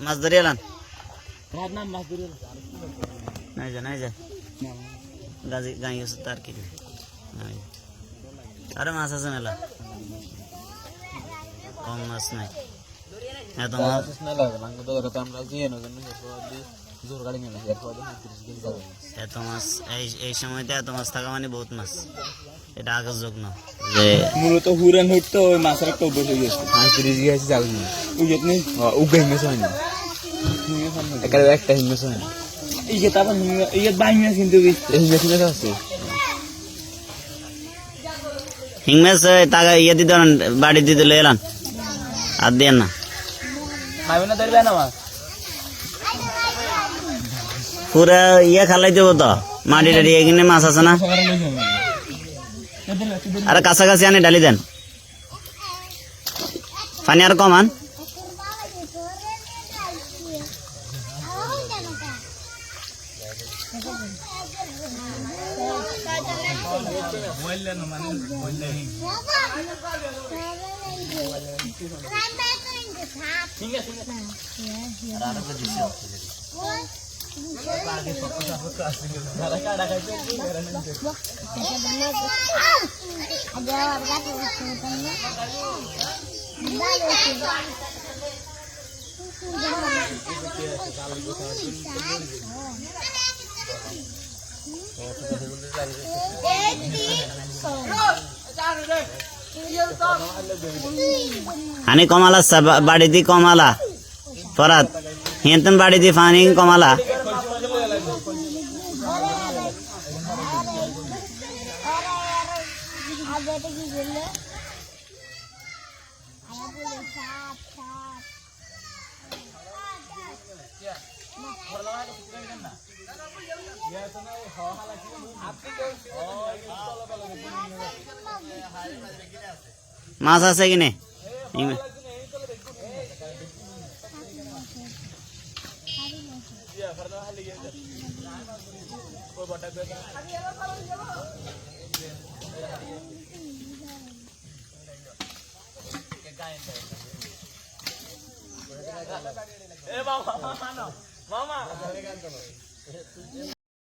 মাছ ধরে এলাম নাই যায় গাই আছে তার কি আরে মাছ আছে মেলা কম মাছ নাই এত মাছ এত মাছ এই সময়তে এত মাছ থাকা মানে বহুত মাছ এটা আগের যোগ না যে মূলত হুরান হইতো ওই মাছের একটা অভ্যাস হয়ে গেছে মাছ তিরিশ গেছে যাবে না উজত নেই উগে হিমেছ হয়নি একেবারে একটা হিমেছ হয়নি ইয়ে তারপর ইয়ে বাইমে কিন্তু হিমেছ আছে হিং মাছ তাকে ইয়ে দিতে বাড়ি দিতে লয়ে এলাম আর দিয়ে না না ধরবে না মাছ পুরা ইয়ে খালাই দেবো তো মাটি টাটি এখানে মাছ আছে না আরে কাছাকাছি আনে ডালি দেন পানি আর কমান হানি কমালা বাড়ি দি কমালা পরাত হেন বাড়ি দি পানি কমালা মাছ আছে কিনে মামা